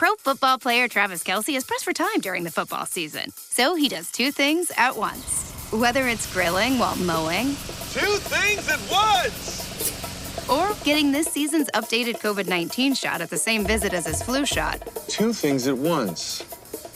Pro Football player Travis Kelce is pressed for time during the football season. So he does two things at once. Whether it's grilling while mowing. Two things at once! Or getting this season's updated COVID-19 shot at the same visit as his flu shot. Two things at once.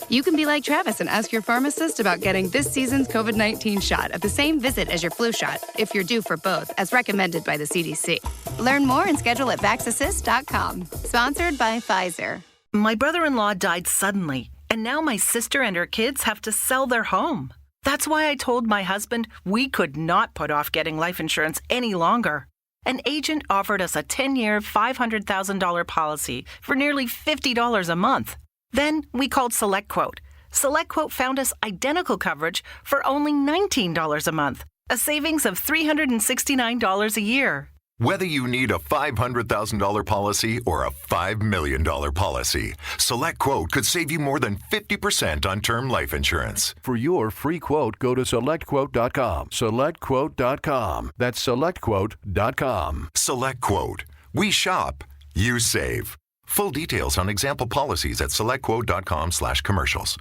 You can be like Travis and ask your pharmacist about getting this season's COVID-19 shot at the same visit as your flu shot, if you're due for both, as recommended by the CDC. Learn more and schedule at vaxassist.com. Sponsored by Pfizer. My brother-in-law died suddenly, and now my sister and her kids have to sell their home. That's why I told my husband we could not put off getting life insurance any longer. An agent offered us a 10-year, $500,000 policy for nearly $50 a month. Then we called SelectQuote. SelectQuote found us identical coverage for only $19 a month, a savings of $369 a year. Whether you need a $500,000 policy or a $5 million policy, SelectQuote could save you more than 50% on term life insurance. For your free quote, go to SelectQuote.com. SelectQuote.com. That's SelectQuote.com. SelectQuote. We shop, you save. Full details on example policies at SelectQuote.com/commercials.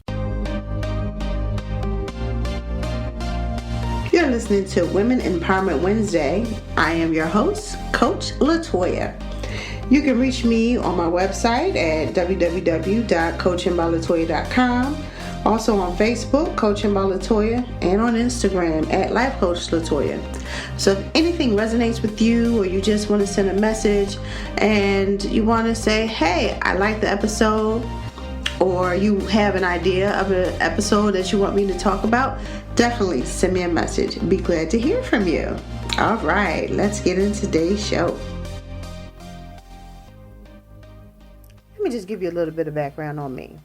You're listening to Women Empowerment Wednesday. I am your host, Coach Latoya. You can reach me on my website at www.coachingbylatoya.com. Also on Facebook, Coaching by Latoya, and on Instagram at Life Coach Latoya. So if anything resonates with you, or you just want to send a message and you want to say, hey, I like the episode, or you have an idea of an episode that you want me to talk about, definitely send me a message. Be glad to hear from you. All right, let's get into today's show. Let me just give you a little bit of background on me.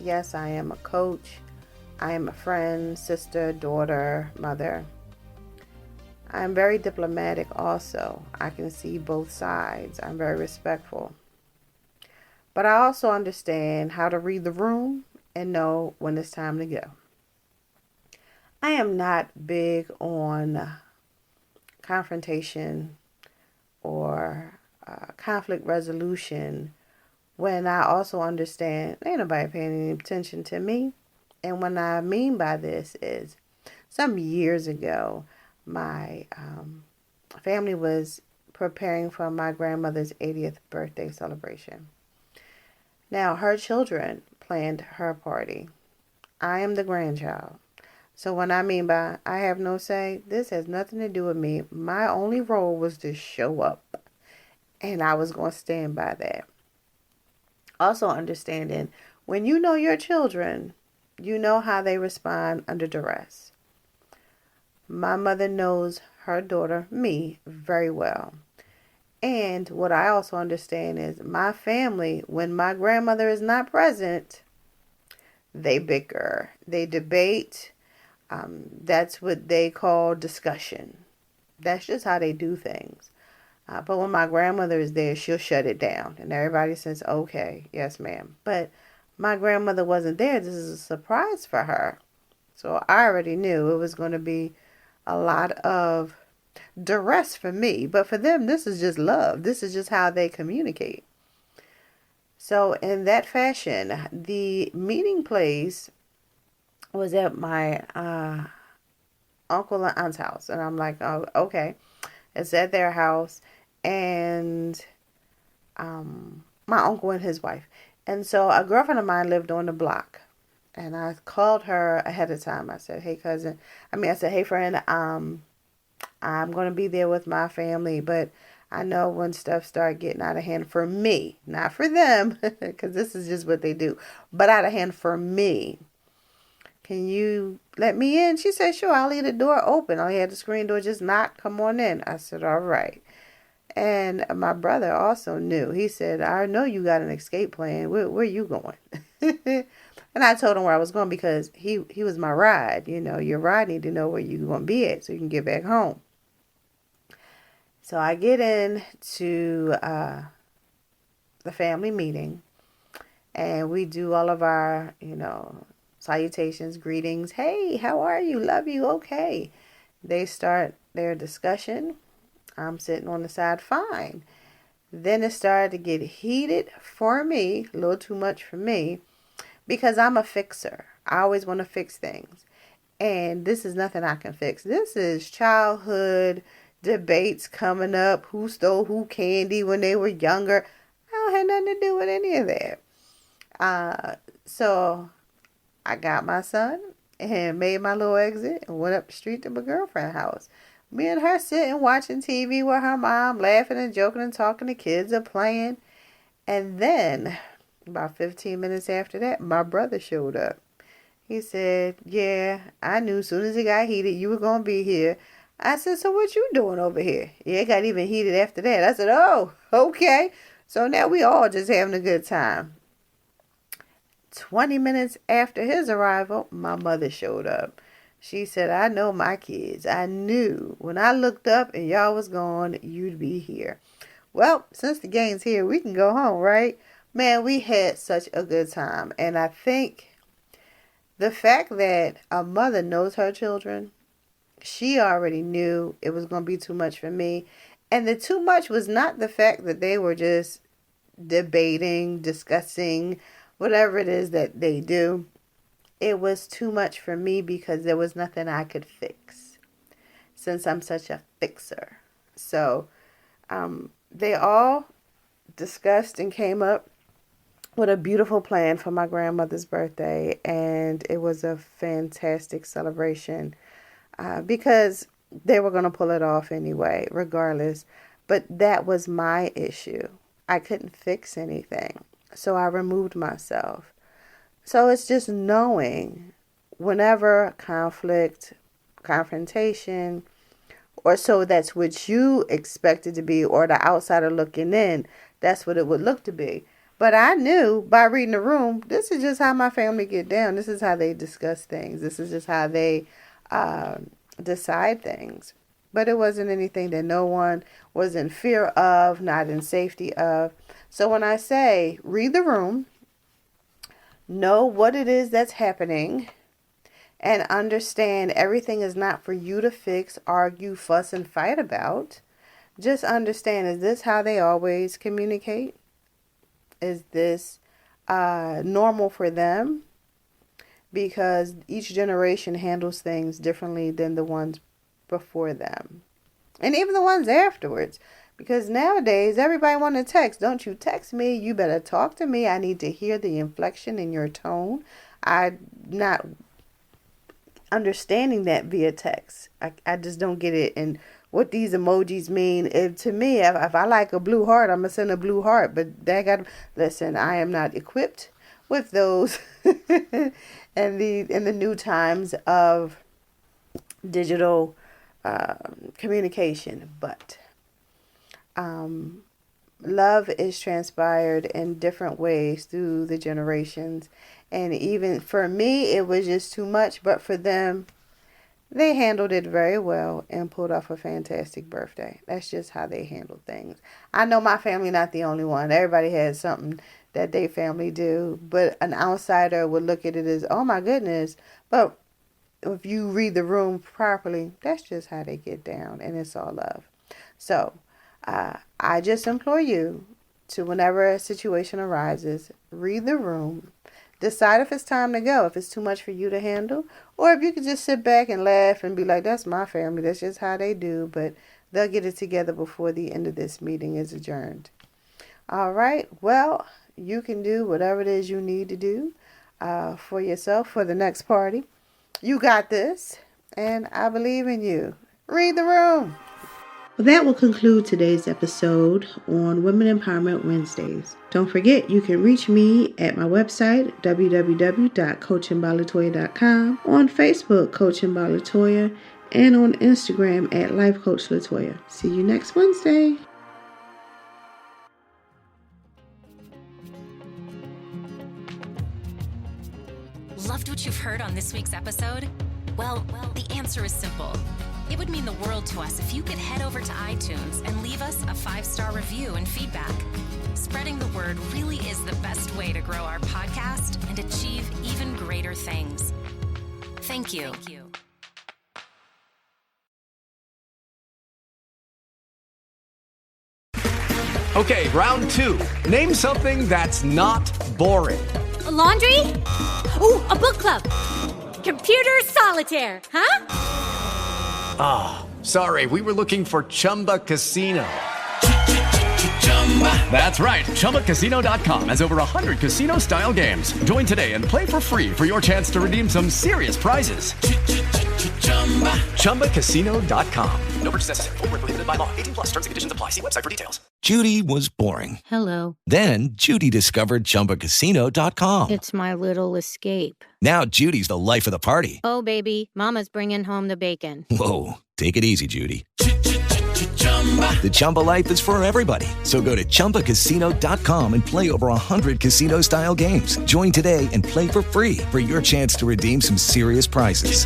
Yes, I am a coach. I am a friend, sister, daughter, mother. I am very diplomatic also. I can see both sides. I'm very respectful. But I also understand how to read the room and know when it's time to go. I am not big on confrontation or conflict resolution when I also understand ain't nobody paying any attention to me. And what I mean by this is some years ago, my family was preparing for my grandmother's 80th birthday celebration. Now, her children planned her party. I am the grandchild. So what I mean by I have no say, this has nothing to do with me. My only role was to show up, and I was going to stand by that. Also understanding, when you know your children, you know how they respond under duress. My mother knows her daughter, me, very well. And what I also understand is my family, when my grandmother is not present, they bicker, they debate. That's what they call discussion. That's just how they do things. But when my grandmother is there, she'll shut it down. And everybody says, okay, yes, ma'am. But my grandmother wasn't there. This is a surprise for her. So I already knew it was going to be a lot of duress for me. But for them, this is just love. This is just how they communicate. So in that fashion, the meeting place was at my uncle and aunt's house. And I'm like, oh, okay. It's at their house. And my uncle and his wife. And so a girlfriend of mine lived on the block. And I called her ahead of time. I said, hey, cousin. I said, hey, friend, I'm going to be there with my family. But I know when stuff start getting out of hand for me, not for them, because this is just what they do, but out of hand for me. Can you let me in? She said, sure, I'll leave the door open. All you had the screen door, just knock, come on in. I said, all right. And my brother also knew. He said, I know you got an escape plan. Where are you going? And I told him where I was going because he was my ride. You know, your ride need to know where you're going to be at so you can get back home. So I get into the family meeting and we do all of our, salutations, greetings. Hey, how are you? Love you. Okay. They start their discussion. I'm sitting on the side, fine. Then it started to get heated for me, a little too much for me, because I'm a fixer. I always want to fix things. And this is nothing I can fix. This is childhood debates coming up. Who stole who candy when they were younger. I don't have nothing to do with any of that. So I got my son and made my little exit and went up the street to my girlfriend's house. Me and her sitting watching TV with her mom, laughing and joking and talking. The kids are playing. And then about 15 minutes after that, my brother showed up. He said, yeah, I knew as soon as it got heated, you were going to be here. I said, so what you doing over here? Yeah, it got even heated after that. I said, oh, okay. So now we all just having a good time. 20 minutes after his arrival, my mother showed up. She said, I know my kids. I knew when I looked up and y'all was gone, you'd be here. Well, since the gang's here, we can go home, right? Man, we had such a good time. And I think the fact that a mother knows her children, she already knew it was going to be too much for me. And the too much was not the fact that they were just debating, discussing, whatever it is that they do. It was too much for me because there was nothing I could fix since I'm such a fixer. So they all discussed and came up with a beautiful plan for my grandmother's birthday, and it was a fantastic celebration because they were going to pull it off anyway, regardless. But that was my issue. I couldn't fix anything, so I removed myself. So it's just knowing whenever conflict, confrontation, or so that's what you expect it to be, or the outsider looking in, that's what it would look to be. But I knew by reading the room, this is just how my family get down. This is how they discuss things. This is just how they decide things. But it wasn't anything that no one was in fear of, not in safety of. So when I say read the room, know what it is that's happening, and understand everything is not for you to fix, argue, fuss, and fight about. Just understand, is this how they always communicate? Is this normal for them? Because each generation handles things differently than the ones before them. And even the ones afterwards. Because nowadays, everybody want to text. Don't you text me. You better talk to me. I need to hear the inflection in your tone. I'm not understanding that via text. I just don't get it. And what these emojis mean. To me, if I like a blue heart, I'm going to send a blue heart. But listen, I am not equipped with those in the new times of digital communication. But love is transpired in different ways through the generations. And even for me, it was just too much. But for them, they handled it very well and pulled off a fantastic birthday. That's just how they handle things. I know my family not the only one. Everybody has something that their family do. But an outsider would look at it as, oh my goodness. But if you read the room properly, that's just how they get down. And it's all love. So I just implore you to, whenever a situation arises, read the room. Decide if it's time to go, if it's too much for you to handle, or if you could just sit back and laugh and be like, that's my family, that's just how they do, but they'll get it together before the end of this meeting is adjourned. All right, well, you can do whatever it is you need to do for yourself for the next party. You got this, and I believe in you. Read the room. Well, that will conclude today's episode on Women Empowerment Wednesdays. Don't forget, you can reach me at my website, www.coachingbyLatoya.com, on Facebook, Coaching by Latoya, and on Instagram at Life Coach Latoya. See you next Wednesday. Loved what you've heard on this week's episode? Well, the answer is simple. It would mean the world to us if you could head over to iTunes and leave us a 5-star review and feedback. Spreading the word really is the best way to grow our podcast and achieve even greater things. Thank you. Okay, round 2. Name something that's not boring. A laundry? Ooh, a book club. Computer solitaire, huh? Ah, oh, sorry, we were looking for Chumba Casino. That's right, ChumbaCasino.com has over 100 casino-style games. Join today and play for free for your chance to redeem some serious prizes. ChumbaCasino.com. No purchase necessary. Void where prohibited by law. 18 plus. Terms and conditions apply. See website for details. Judy was boring. Hello. Then Judy discovered ChumbaCasino.com. It's my little escape. Now Judy's the life of the party. Oh, baby, mama's bringing home the bacon. Whoa, take it easy, Judy. The Chumba life is for everybody. So go to ChumbaCasino.com and play over 100 casino-style games. Join today and play for free for your chance to redeem some serious prizes.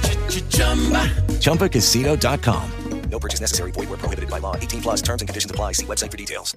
ChumbaCasino.com. No purchase necessary. Void where prohibited by law. 18 plus. Terms and conditions apply. See website for details.